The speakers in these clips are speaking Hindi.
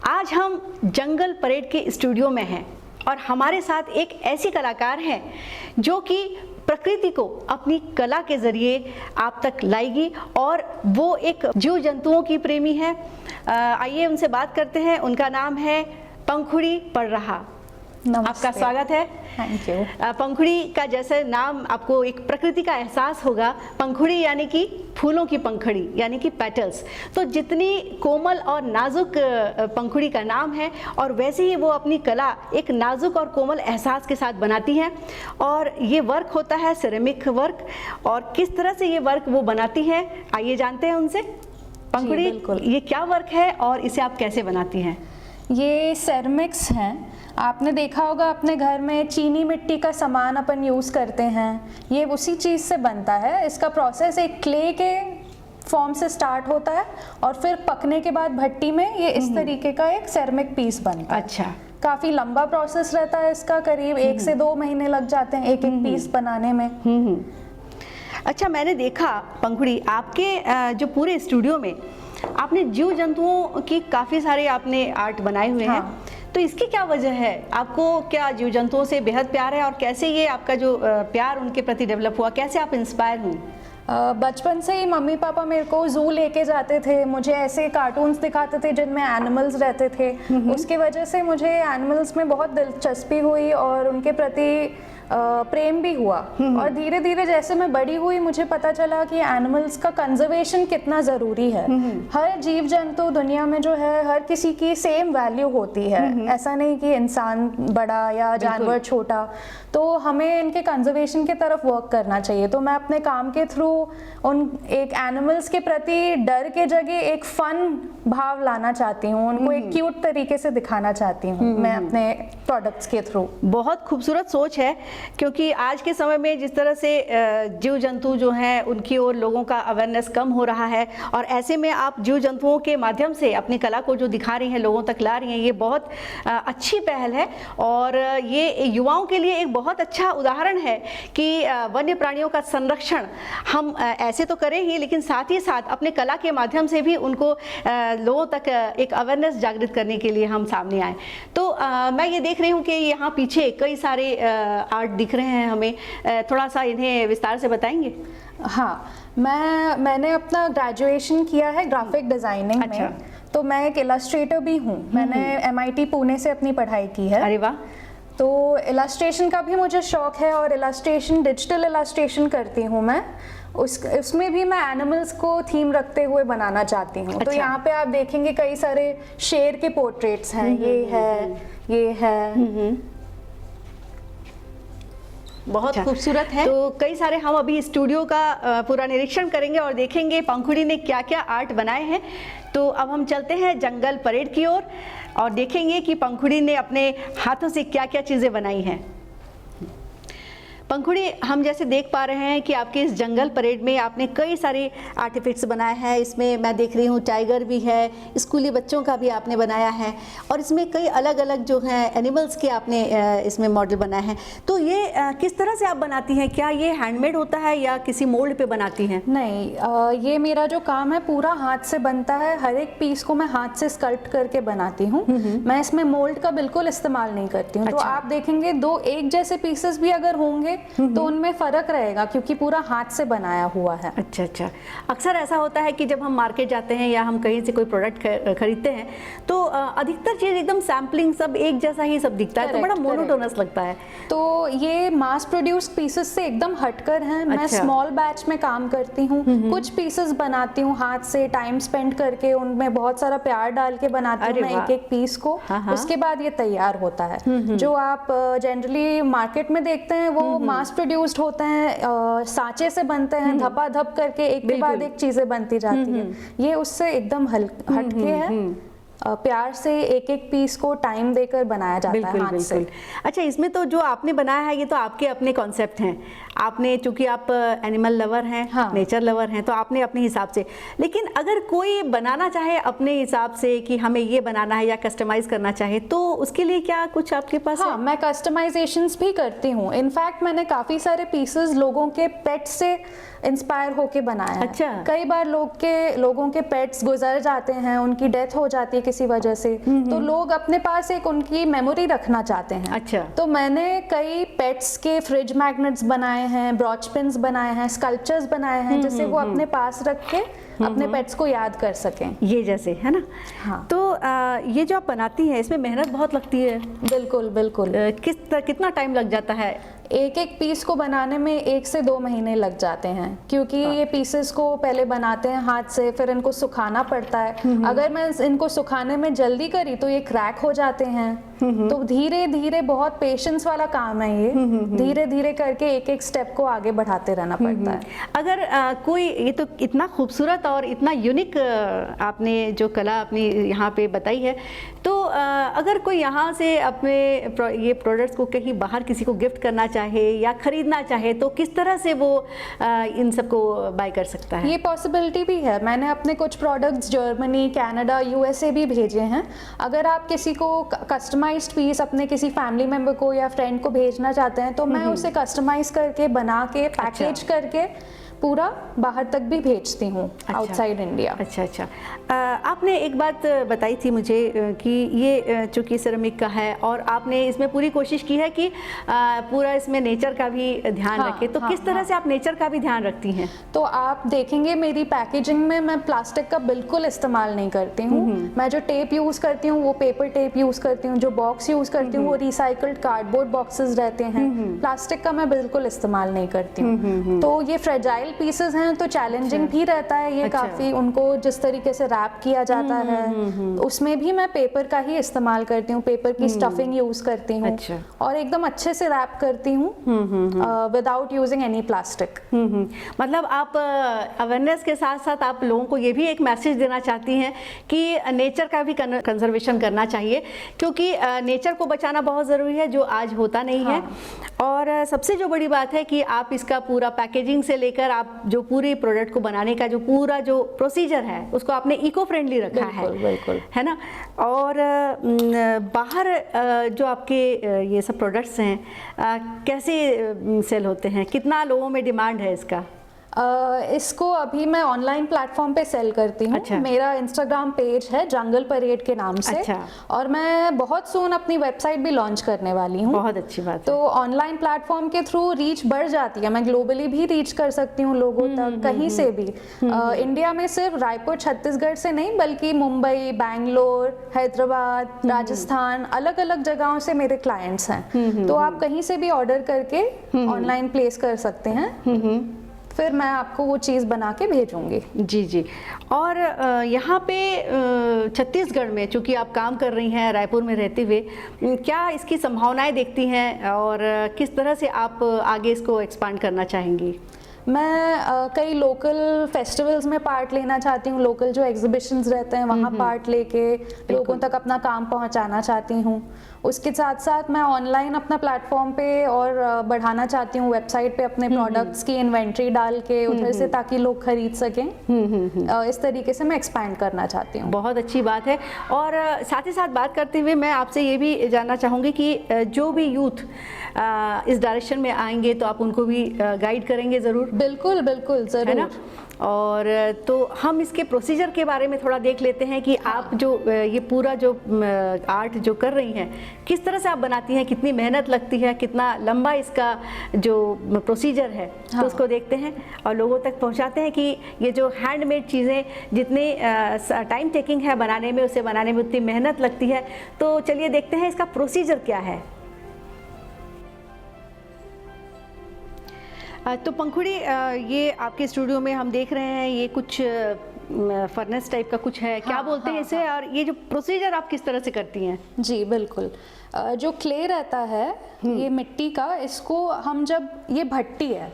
आज हम जंगल परेड के स्टूडियो में हैं और हमारे साथ एक ऐसी कलाकार हैं जो कि प्रकृति को अपनी कला के ज़रिए आप तक लाएगी और वो एक जीव जंतुओं की प्रेमी है। आइए उनसे बात करते हैं। उनका नाम है पंखुड़ी परराहा। आपका स्वागत है। Thank you. पंखुड़ी का जैसे नाम आपको एक प्रकृति का एहसास होगा। पंखुड़ी यानी कि फूलों की पंखुड़ी यानी कि पेटल्स। तो जितनी कोमल और नाजुक पंखुड़ी का नाम है और वैसे ही वो अपनी कला एक नाजुक और कोमल एहसास के साथ बनाती हैं। और ये वर्क होता है सिरेमिक वर्क। और किस तरह से ये वर्क वो बनाती है आइए जानते हैं उनसे। पंखुड़ी, ये क्या वर्क है और इसे आप कैसे बनाती हैं? ये सेरेमिक्स हैं। आपने देखा होगा अपने घर में चीनी मिट्टी का सामान अपन यूज़ करते हैं, ये उसी चीज़ से बनता है। इसका प्रोसेस एक क्ले के फॉर्म से स्टार्ट होता है और फिर पकने के बाद भट्टी में ये इस तरीके का एक सेरेमिक पीस बनता है। अच्छा, काफ़ी लंबा प्रोसेस रहता है इसका, करीब 1 से 2 महीने लग जाते हैं एक एक पीस बनाने में। अच्छा, मैंने देखा पंखुड़ी आपके जो पूरे स्टूडियो में आपने जीव जंतुओं की काफ़ी सारे आपने आर्ट बनाए हुए हैं। तो इसकी क्या वजह है? आपको क्या जीव जंतुओं से बेहद प्यार है और कैसे ये आपका जो प्यार उनके प्रति डेवलप हुआ, कैसे आप इंस्पायर हुई? बचपन से ही मम्मी पापा मेरे को जू लेके जाते थे, मुझे ऐसे कार्टून्स दिखाते थे जिनमें एनिमल्स रहते थे। उसकी वजह से मुझे एनिमल्स में बहुत दिलचस्पी हुई और उनके प्रति प्रेम भी हुआ। और धीरे धीरे जैसे मैं बड़ी हुई मुझे पता चला कि एनिमल्स का कंजर्वेशन कितना ज़रूरी है। हर जीव जंतु दुनिया में जो है हर किसी की सेम वैल्यू होती है। ऐसा नहीं कि इंसान बड़ा या जानवर छोटा। तो हमें इनके कंजर्वेशन की तरफ वर्क करना चाहिए। तो मैं अपने काम के थ्रू उन एक एनिमल्स के प्रति डर के जगह एक फन भाव लाना चाहती हूँ, उनको एक क्यूट तरीके से दिखाना चाहती हूँ मैं अपने प्रोडक्ट्स के थ्रू। बहुत खूबसूरत सोच है, क्योंकि आज के समय में जिस तरह से जीव जंतु जो हैं उनकी ओर लोगों का अवेयरनेस कम हो रहा है और ऐसे में आप जीव जंतुओं के माध्यम से अपनी कला को जो दिखा रही हैं, लोगों तक ला रही हैं, ये बहुत अच्छी पहल है। और ये युवाओं के लिए एक बहुत अच्छा उदाहरण है कि वन्य प्राणियों का संरक्षण हम ऐसे तो करें ही, लेकिन साथ ही साथ अपने कला के माध्यम से भी उनको लोगों तक एक अवेयरनेस जागृत करने के लिए हम सामने आए। तो मैं ये देख रही हूँ कि यहाँ पीछे कई सारे आर्ट दिख रहे हैं हमें, थोड़ा सा इन्हें विस्तार से बताएंगे? हाँ, मैंने अपना ग्रेजुएशन किया है ग्राफिक डिज़ाइनिंग में। तो मैं एक इलस्ट्रेटर भी हूँ। मैंने MIT पुणे से अपनी पढ़ाई की है। अरे वाह! तो इलस्ट्रेशन का भी मुझे शौक है और इलस्ट्रेशन, डिजिटल इलस्ट्रेशन करती हूँ मैं। उसमें भी मैं एनिमल्स को थीम रखते हुए बनाना चाहती हूँ। तो यहाँ पे आप देखेंगे कई सारे शेर के पोर्ट्रेट्स हैं। ये है बहुत खूबसूरत है। तो कई सारे हम अभी स्टूडियो का पूरा निरीक्षण करेंगे और देखेंगे पंखुड़ी ने क्या क्या आर्ट बनाए हैं। तो अब हम चलते हैं जंगल परेड की ओर और देखेंगे कि पंखुड़ी ने अपने हाथों से क्या क्या चीज़ें बनाई हैं। पंखुड़ी, हम जैसे देख पा रहे हैं कि आपके इस जंगल परेड में आपने कई सारे आर्टिफैक्ट्स बनाए हैं। इसमें मैं देख रही हूँ टाइगर भी है, स्कूली बच्चों का भी आपने बनाया है और इसमें कई अलग अलग जो हैं एनिमल्स के आपने इसमें मॉडल बनाए हैं। तो ये किस तरह से आप बनाती हैं? क्या ये हैंडमेड होता है या किसी मोल्ड पे बनाती हैं? नहीं, ये मेरा जो काम है पूरा हाथ से बनता है। हर एक पीस को मैं हाथ से स्कल्प्ट करके बनाती हूँ। मैं इसमें मोल्ड का बिल्कुल इस्तेमाल नहीं करती हूँ। तो आप देखेंगे 2 एक जैसे पीसेस भी अगर होंगे तो उनमें फर्क रहेगा क्योंकि पूरा हाथ से बनाया हुआ है। अच्छा। अक्सर ऐसा होता है कि जब हम मार्केट जाते हैं या हम कहीं से कोई प्रोडक्ट खरीदते हैं तो अधिकतर चीज एकदम सैम्पलिंग सब एक जैसा ही सब दिखता है, तो बड़ा मोनोटोनस लगता है। तो ये मास प्रोड्यूस पीसेस से एकदम हटकर हैं। मैं स्मॉल बैच में काम करती हूँ। कुछ पीसेस बनाती हूँ हाथ से, टाइम स्पेंड करके उनमें बहुत सारा प्यार डाल के बनाती हूँ मैं एक एक पीस को। उसके बाद ये तैयार होता है। जो आप जनरली मार्केट में देखते हैं वो मास प्रोड्यूस्ड होते हैं, सांचे से बनते हैं, धपा धप करके एक के बाद एक चीजें बनती जाती है। ये उससे एकदम हटके है। प्यार से एक एक पीस को टाइम देकर बनाया जाता है हाथ से। अच्छा, इसमें तो जो आपने बनाया है ये तो आपके अपने कॉन्सेप्ट हैं। आपने, चूंकि आप एनिमल लवर हैं, हाँ। नेचर लवर हैं, तो आपने अपने हिसाब से, लेकिन अगर कोई बनाना चाहे अपने हिसाब से कि हमें ये बनाना है या कस्टमाइज करना चाहे, तो उसके लिए क्या कुछ आपके पास हाँ, मैं कस्टमाइजेशंस भी करती हूँ। इनफैक्ट मैंने काफ़ी सारे पीसेस लोगों के पेट से इंस्पायर होके बनाया है। अच्छा। कई बार लोगों के पेट्स गुजर जाते हैं, उनकी डेथ हो जाती है किसी वजह से, तो लोग अपने पास एक उनकी मेमोरी रखना चाहते हैं। अच्छा। तो मैंने कई पेट्स के फ्रिज मैग्नेट्स बनाए हैं, ब्रॉच पिन्स बनाए हैं, स्कल्पचर्स बनाए हैं, जिससे वो अपने पास रख के अपने पेट्स को याद कर सकें। ये जैसे, है ना? हाँ। तो ये जो आप बनाती हैं, इसमें मेहनत बहुत लगती है। बिल्कुल बिल्कुल। कितना टाइम लग जाता है? एक एक पीस को बनाने में 1 से 2 महीने लग जाते हैं, क्योंकि ये पीसेस को पहले बनाते हैं हाथ से, फिर इनको सुखाना पड़ता है। अगर मैं इनको सुखाने में जल्दी करी तो ये क्रैक हो जाते हैं। तो धीरे धीरे, बहुत पेशेंस वाला काम है ये, धीरे धीरे करके एक एक स्टेप को आगे बढ़ाते रहना पड़ता है। अगर कोई, ये तो इतना खूबसूरत और इतना यूनिक आपने जो कला अपनी यहाँ पे बताई है, तो अगर कोई यहाँ से अपने ये प्रोडक्ट्स को कहीं बाहर किसी को गिफ्ट करना चाहे या खरीदना चाहे, तो किस तरह से वो इन सबको बाय कर सकता है? ये पॉसिबिलिटी भी है। मैंने अपने कुछ प्रोडक्ट्स जर्मनी, कनाडा, यूएसए भी भेजे हैं। अगर आप किसी को कस्टमाइज्ड पीस अपने किसी फैमिली मेंबर को या फ्रेंड को भेजना चाहते हैं, तो मैं उसे कस्टमाइज करके, बना के, पैकेज करके पूरा बाहर तक भी भेजती हूँ, आउटसाइड इंडिया। अच्छा। आपने एक बात बताई थी मुझे कि ये चूँकि सिरेमिक का है और आपने इसमें पूरी कोशिश की है कि पूरा इसमें नेचर का भी ध्यान रखें, तो किस तरह से आप नेचर का भी ध्यान रखती हैं? तो आप देखेंगे मेरी पैकेजिंग में मैं प्लास्टिक का बिल्कुल इस्तेमाल नहीं करती हूँ। मैं जो टेप यूज़ करती हूँ वो पेपर टेप यूज़ करती हूँ, जो बॉक्स यूज़ करती हूँ वो रिसाइकल्ड कार्डबोर्ड बॉक्सेस रहते हैं। प्लास्टिक का मैं बिल्कुल इस्तेमाल नहीं करती हूँ। तो ये फ्रेजाइल पीसेस हैं, तो चैलेंजिंग भी रहता है ये काफ़ी, उनको जिस तरीके से रैप किया जाता है, उसमें भी मैं पेपर का ही इस्तेमाल करती हूँ, पेपर की स्टफिंग यूज करती हूँ और एकदम अच्छे से रैप करती हूँ विदाउट यूजिंग एनी प्लास्टिक। मतलब आप अवेयरनेस के साथ साथ आप लोगों को ये भी एक मैसेज देना चाहती हैं कि नेचर का भी कंजर्वेशन करना चाहिए, क्योंकि नेचर को बचाना बहुत ज़रूरी है, जो आज होता नहीं है। और सबसे जो बड़ी बात है कि आप इसका पूरा पैकेजिंग से लेकर आप जो पूरी प्रोडक्ट को बनाने का जो पूरा जो प्रोसीजर है, उसको आपने इको फ्रेंडली रखा है। बिल्कुल, है ना? और बाहर जो आपके ये सब प्रोडक्ट्स हैं, कैसे सेल होते हैं? कितना लोगों में डिमांड है इसका? इसको अभी मैं ऑनलाइन प्लेटफॉर्म पे सेल करती हूँ। अच्छा। मेरा इंस्टाग्राम पेज है जंगल परेड के नाम से। अच्छा। और मैं बहुत सून अपनी वेबसाइट भी लॉन्च करने वाली हूँ। बहुत अच्छी बात तो ऑनलाइन प्लेटफॉर्म के थ्रू रीच बढ़ जाती है, मैं ग्लोबली भी रीच कर सकती हूँ लोगों तक, कहीं से भी। इंडिया में सिर्फ रायपुर, छत्तीसगढ़ से नहीं, बल्कि मुंबई, बैंगलोर, हैदराबाद, राजस्थान, अलग अलग जगहों से मेरे क्लाइंट्स हैं। तो आप कहीं से भी ऑर्डर करके ऑनलाइन प्लेस कर सकते हैं, फिर मैं आपको वो चीज़ बना के भेजूंगी। जी। और यहाँ पे छत्तीसगढ़ में चूँकि आप काम कर रही हैं रायपुर में रहते हुए, क्या इसकी संभावनाएं देखती हैं और किस तरह से आप आगे इसको एक्सपांड करना चाहेंगी? मैं कई लोकल फेस्टिवल्स में पार्ट लेना चाहती हूँ, लोकल जो एग्जीबिशंस रहते हैं वहाँ पार्ट लेके लोगों तक अपना काम पहुँचाना चाहती हूँ। उसके साथ साथ मैं ऑनलाइन अपना प्लेटफॉर्म पे और बढ़ाना चाहती हूँ, वेबसाइट पे अपने प्रोडक्ट्स की इन्वेंट्री डाल के उधर से, ताकि लोग खरीद सकें। इस तरीके से मैं एक्सपैंड करना चाहती हूँ। बहुत अच्छी बात है। और साथ ही साथ बात करते हुए मैं आपसे ये भी जानना चाहूँगी कि जो भी यूथ इस डायरेक्शन में आएंगे तो आप उनको भी गाइड करेंगे ज़रूर? बिल्कुल ज़रूर, है ना? और तो हम इसके प्रोसीजर के बारे में थोड़ा देख लेते हैं कि आप जो ये पूरा जो आर्ट जो कर रही हैं, किस तरह से आप बनाती हैं, कितनी मेहनत लगती है, कितना लंबा इसका जो प्रोसीजर है, तो उसको देखते हैं और लोगों तक पहुंचाते हैं कि ये जो हैंडमेड चीज़ें जितनी टाइम टेकिंग है बनाने में, उसे बनाने में उतनी मेहनत लगती है। तो चलिए देखते हैं इसका प्रोसीजर क्या है। तो पंखुड़ी, ये आपके स्टूडियो में हम देख रहे हैं, ये कुछ फर्नेस टाइप का कुछ है, क्या हाँ, बोलते हैं हाँ, इसे, और ये जो प्रोसीजर आप किस तरह से करती हैं? जी बिल्कुल। जो क्ले रहता है ये मिट्टी का, इसको हम जब ये भट्टी है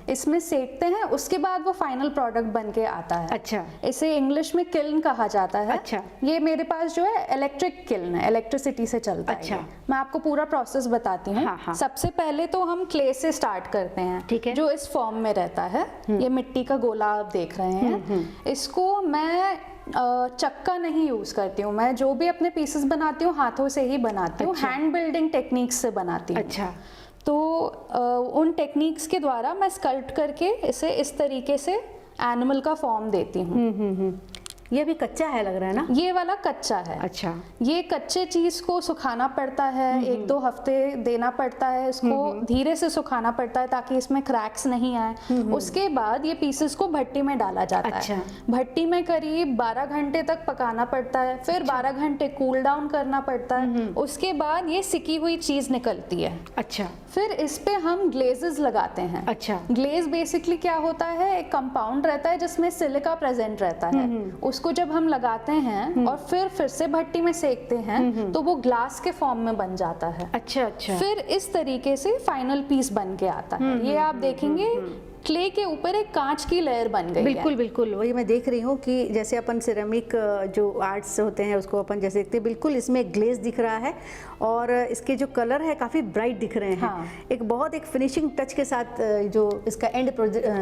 इसमें सेकते हैं, उसके बाद वो फाइनल प्रोडक्ट बन के आता है। अच्छा। इसे इंग्लिश में किल्न कहा जाता है। अच्छा। ये मेरे पास जो है इलेक्ट्रिक किल्न है, इलेक्ट्रिसिटी से चलता अच्छा। है। मैं आपको पूरा प्रोसेस बताती हूँ। हाँ, हाँ। सबसे पहले तो हम क्ले से स्टार्ट करते हैं, ठीक है। जो इस फॉर्म में रहता है। ये मिट्टी का गोला आप देख रहे हैं। इसको मैं चक्का नहीं यूज करती हूँ, मैं जो भी अपने पीसेस बनाती हूँ हाथों से ही बनाती हूँ। अच्छा। हैंड बिल्डिंग टेक्निक्स से बनाती हूँ। अच्छा। तो उन टेक्निक्स के द्वारा मैं स्कल्प्ट करके इसे इस तरीके से एनिमल का फॉर्म देती हूँ। ये भी कच्चा है लग रहा है ना? ये वाला कच्चा है। अच्छा। ये कच्चे चीज को सुखाना पड़ता है, 1-2 हफ्ते देना पड़ता है, इसको धीरे से सुखाना पड़ता है ताकि इसमें क्रैक्स नहीं आए। उसके बाद ये पीसेस को भट्टी में डाला जाता अच्छा। है। भट्टी में करीब 12 घंटे तक पकाना पड़ता है, फिर 12 घंटे कूल डाउन करना पड़ता है। उसके बाद ये सिकी हुई चीज निकलती है। अच्छा। फिर इस पे हम ग्लेजेस लगाते हैं। अच्छा। ग्लेज बेसिकली क्या होता है, एक कंपाउंड रहता है जिसमें सिलिका प्रेजेंट रहता है। उसको जब हम लगाते हैं और फिर से भट्टी में सेकते हैं तो वो ग्लास के फॉर्म में बन जाता है। अच्छा। अच्छा। फिर इस तरीके से फाइनल पीस बन के आता है। ये आप देखेंगे क्ले के ऊपर एक कांच की लेयर बन गई है। बिल्कुल बिल्कुल, वही मैं देख रही हूँ कि जैसे अपन सिरेमिक जो आर्ट्स होते हैं उसको अपन जैसे देखते हैं, बिल्कुल इसमें ग्लेज दिख रहा है और इसके जो कलर है काफ़ी ब्राइट दिख रहे हैं। हाँ। एक बहुत एक फिनिशिंग टच के साथ जो इसका एंड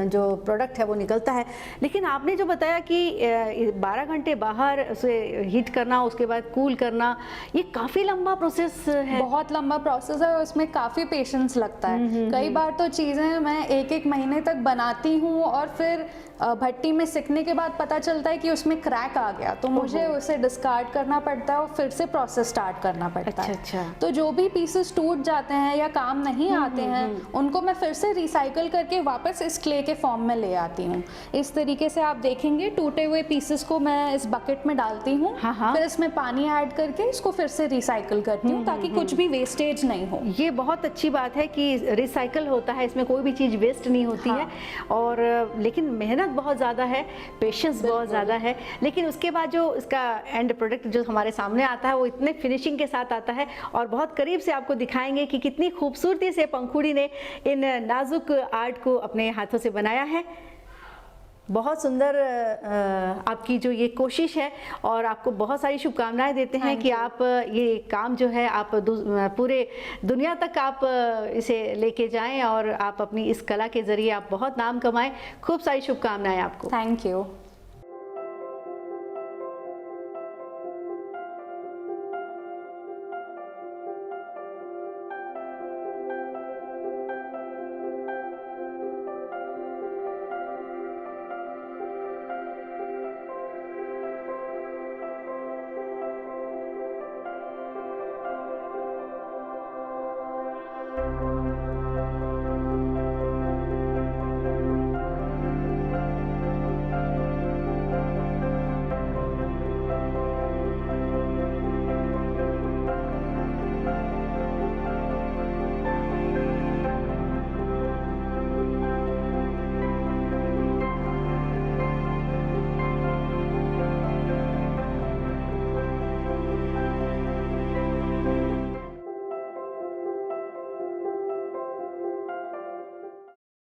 जो प्रोडक्ट है वो निकलता है। लेकिन आपने जो बताया कि 12 घंटे बाहर उसे हीट करना, उसके बाद कूल करना, ये काफ़ी लंबा प्रोसेस है। बहुत लंबा प्रोसेस है और उसमें काफी पेशेंस लगता है। कई बार तो चीजें मैं 1-1 महीने तक बनाती हूँ और फिर भट्टी में सिकने के बाद पता चलता है कि उसमें क्रैक आ गया, तो मुझे उसे डिस्कार्ड करना पड़ता है और फिर से प्रोसेस स्टार्ट करना पड़ता है। अच्छा। तो जो भी पीसेस टूट जाते हैं या काम नहीं आते हैं उनको मैं फिर से रिसाइकल करके वापस इस क्ले के फॉर्म में ले आती हूँ। इस तरीके से आप देखेंगे टूटे हुए पीसेस को मैं इस बकेट में डालती हूँ। हाँ। फिर इसमें पानी ऐड करके इसको फिर से रिसाइकल करती हूँ ताकि कुछ भी वेस्टेज नहीं हो। ये बहुत अच्छी बात है कि रिसाइकल होता है, इसमें कोई भी चीज़ वेस्ट नहीं होती है। और लेकिन मेहनत बहुत ज़्यादा है, पेशेंस बहुत ज़्यादा है, लेकिन उसके बाद जो इसका एंड प्रोडक्ट जो हमारे सामने आता है वो इतने फिनिशिंग के साथ आता है। और बहुत करीब से आपको दिखाएंगे कि कितनी खूबसूरती से पंखुड़ी ने इन नाजुक आर्ट को अपने हाथों से बनाया है। बहुत सुंदर आपकी जो ये कोशिश है और आपको बहुत सारी शुभकामनाएं देते हैं कि आप ये काम जो है आप पूरे दुनिया तक आप इसे लेके जाएं और आप अपनी इस कला के ज़रिए आप बहुत नाम कमाएं। खूब सारी शुभकामनाएं आपको। Thank you.